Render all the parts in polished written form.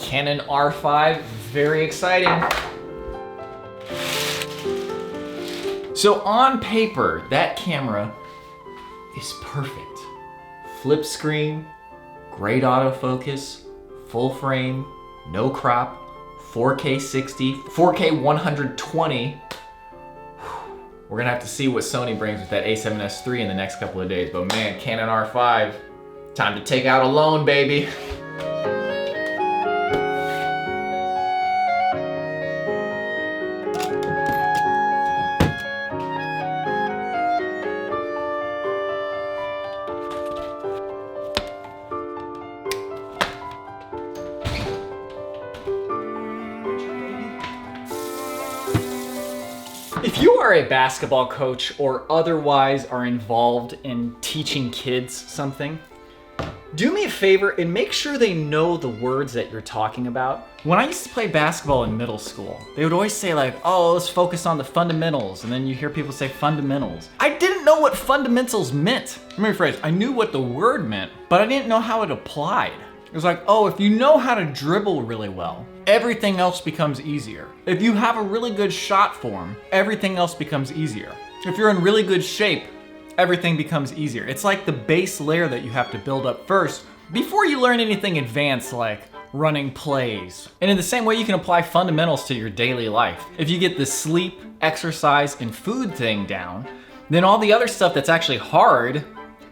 Canon R5, very exciting. So on paper, that camera is perfect. Flip screen, great autofocus, full frame, no crop, 4K 60, 4K 120. We're gonna have to see what Sony brings with that A7S III in the next couple of days, but man, Canon R5, time to take out a loan, baby. If you are a basketball coach or otherwise are involved in teaching kids something, do me a favor and make sure they know the words that you're talking about. When I used to play basketball in middle school, they would always say like, oh, let's focus on the fundamentals. And then you hear people say fundamentals. I didn't know what fundamentals meant. Let me rephrase, I knew what the word meant, but I didn't know how it applied. It was like, oh, if you know how to dribble really well, everything else becomes easier. If you have a really good shot form, everything else becomes easier. If you're in really good shape, everything becomes easier. It's like the base layer that you have to build up first before you learn anything advanced like running plays. And in the same way, you can apply fundamentals to your daily life. If you get the sleep, exercise, and food thing down, then all the other stuff that's actually hard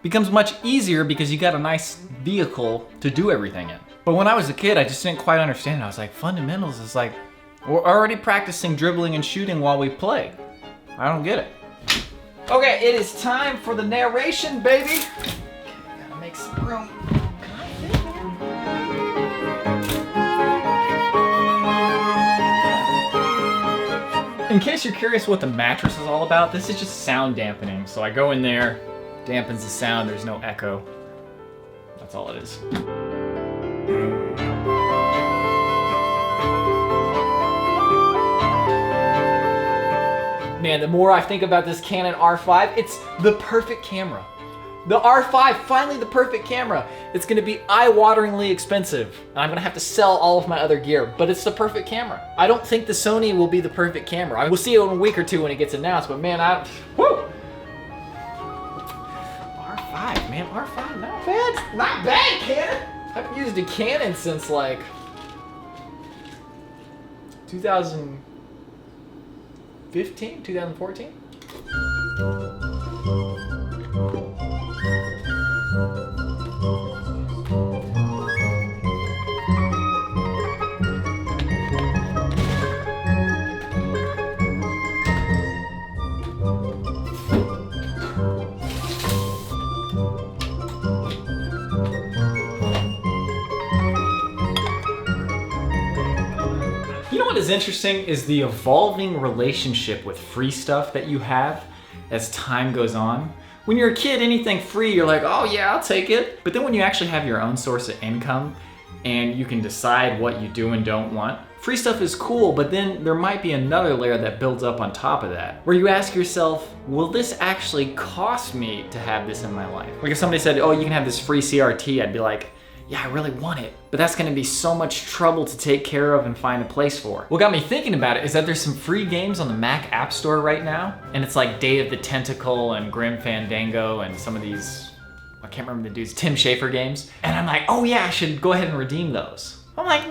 becomes much easier because you got a nice vehicle to do everything in. But when I was a kid, I just didn't quite understand. I was like, fundamentals is like, we're already practicing dribbling and shooting while we play. I don't get it. Okay, it is time for the narration, baby. Okay, gotta make some room. In case you're curious what the mattress is all about, this is just sound dampening. So I go in there, dampens the sound, there's no echo. That's all it is. Man, the more I think about this Canon R5, it's the perfect camera. The R5, finally the perfect camera. It's gonna be eye-wateringly expensive, and I'm gonna have to sell all of my other gear, but it's the perfect camera. I don't think the Sony will be the perfect camera. We'll see it in a week or two when it gets announced, but man, woo! R5, man, R5, not bad. Not bad, Canon. I've used a Canon since like 2015, 2014. You know what is interesting is the evolving relationship with free stuff that you have as time goes on. When you're a kid, anything free, you're like, oh yeah, I'll take it. But then when you actually have your own source of income and you can decide what you do and don't want, free stuff is cool, but then there might be another layer that builds up on top of that, where you ask yourself, will this actually cost me to have this in my life? Like if somebody said, oh, you can have this free CRT, I'd be like, yeah, I really want it, but that's gonna be so much trouble to take care of and find a place for. What got me thinking about it is that there's some free games on the Mac App Store right now, and it's like Day of the Tentacle and Grim Fandango and some of these, I can't remember the dudes, Tim Schafer games. And I'm like, oh yeah, I should go ahead and redeem those. I'm like,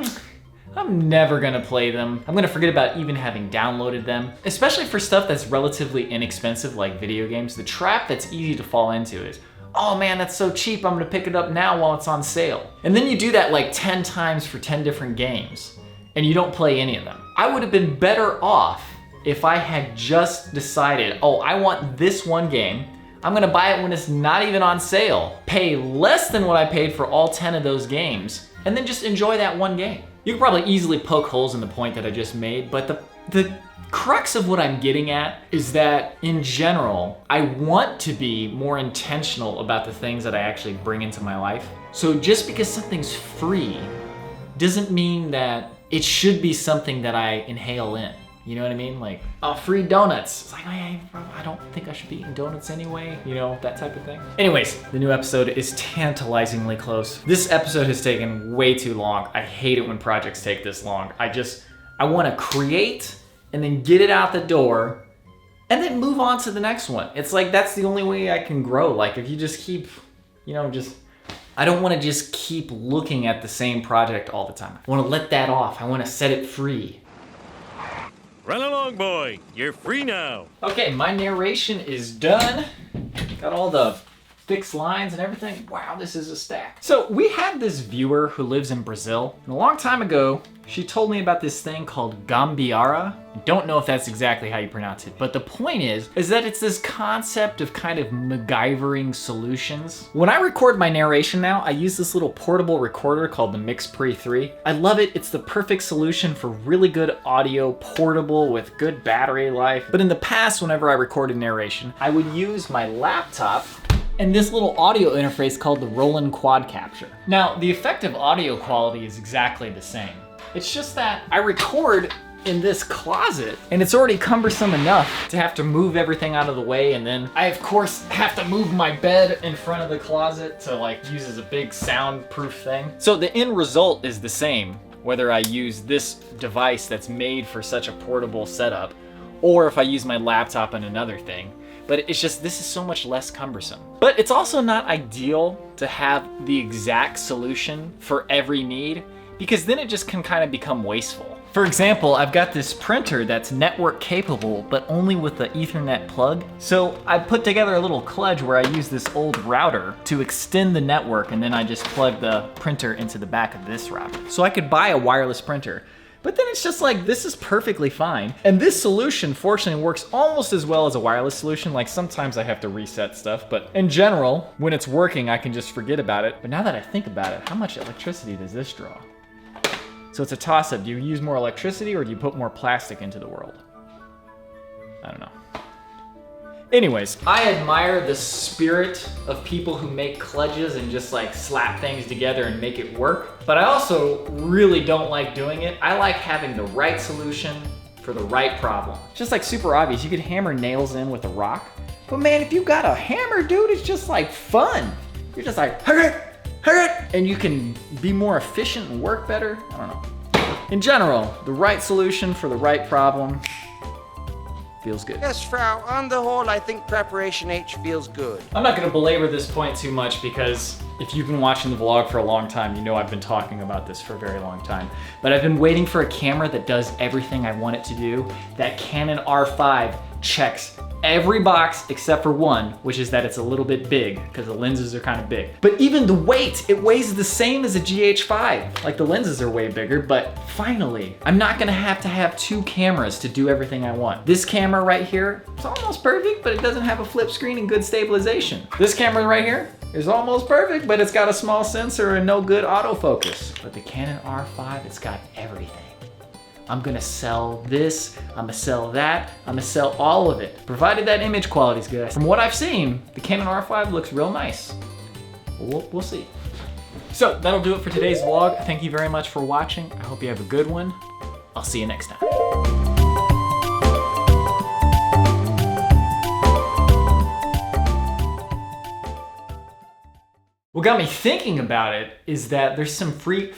I'm never gonna play them. I'm gonna forget about even having downloaded them. Especially for stuff that's relatively inexpensive like video games, the trap that's easy to fall into is, oh man, that's so cheap, I'm gonna pick it up now while it's on sale. And then you do that like 10 times for 10 different games, and you don't play any of them. I would have been better off if I had just decided, oh, I want this one game, I'm gonna buy it when it's not even on sale, pay less than what I paid for all 10 of those games, and then just enjoy that one game. You could probably easily poke holes in the point that I just made, but the crux of what I'm getting at is that in general, I want to be more intentional about the things that I actually bring into my life. So just because something's free doesn't mean that it should be something that I inhale in. You know what I mean? Like, oh, free donuts. It's like, I don't think I should be eating donuts anyway. You know, that type of thing. Anyways, the new episode is tantalizingly close. This episode has taken way too long. I hate it when projects take this long. I want to create and then get it out the door and then move on to the next one. It's like, that's the only way I can grow. Like, if you just keep, you know, I don't want to just keep looking at the same project all the time. I want to let that off. I want to set it free. Run along, boy. You're free now. Okay, my narration is done. Got all the fixed lines and everything. Wow, this is a stack. So we had this viewer who lives in Brazil, and a long time ago, she told me about this thing called gambiarra. I don't know if that's exactly how you pronounce it, but the point is that it's this concept of kind of MacGyvering solutions. When I record my narration now, I use this little portable recorder called the MixPre 3. I love it. It's the perfect solution for really good audio, portable with good battery life. But in the past, whenever I recorded narration, I would use my laptop and this little audio interface called the Roland Quad Capture. Now, the effective audio quality is exactly the same. It's just that I record in this closet and it's already cumbersome enough to have to move everything out of the way, and then I of course have to move my bed in front of the closet to like use as a big soundproof thing. So the end result is the same, whether I use this device that's made for such a portable setup or if I use my laptop and another thing. But it's just, this is so much less cumbersome. But it's also not ideal to have the exact solution for every need, because then it just can kind of become wasteful. For example, I've got this printer that's network capable, but only with the Ethernet plug. So I put together a little kludge where I use this old router to extend the network, and then I just plug the printer into the back of this router. So I could buy a wireless printer. But then it's just like, this is perfectly fine. And this solution, fortunately, works almost as well as a wireless solution. Like, sometimes I have to reset stuff, but in general, when it's working, I can just forget about it. But now that I think about it, how much electricity does this draw? So it's a toss-up. Do you use more electricity or do you put more plastic into the world? I don't know. Anyways, I admire the spirit of people who make kludges and just like slap things together and make it work. But I also really don't like doing it. I like having the right solution for the right problem. Just like super obvious, you could hammer nails in with a rock. But man, if you got a hammer, dude, it's just like fun. You're just like, and you can be more efficient and work better. I don't know. In general, the right solution for the right problem feels good. Yes, Frau, on the whole, I think Preparation H feels good. I'm not gonna belabor this point too much because if you've been watching the vlog for a long time, you know I've been talking about this for a very long time. But I've been waiting for a camera that does everything I want it to do. That Canon R5 checks every box except for one, which is that it's a little bit big because the lenses are kind of big. But even the weight, it weighs the same as a GH5. Like, the lenses are way bigger, but finally, I'm not gonna have to have two cameras to do everything I want. This camera right here, it's almost perfect, but it doesn't have a flip screen and good stabilization. This camera right here is almost perfect, but it's got a small sensor and no good autofocus. But the Canon R5, it's got everything. I'm gonna sell this, I'm gonna sell that, I'm gonna sell all of it, provided that image quality is good. From what I've seen, the Canon R5 looks real nice. We'll see. So that'll do it for today's vlog. Thank you very much for watching. I hope you have a good one. I'll see you next time. What got me thinking about it is that there's some free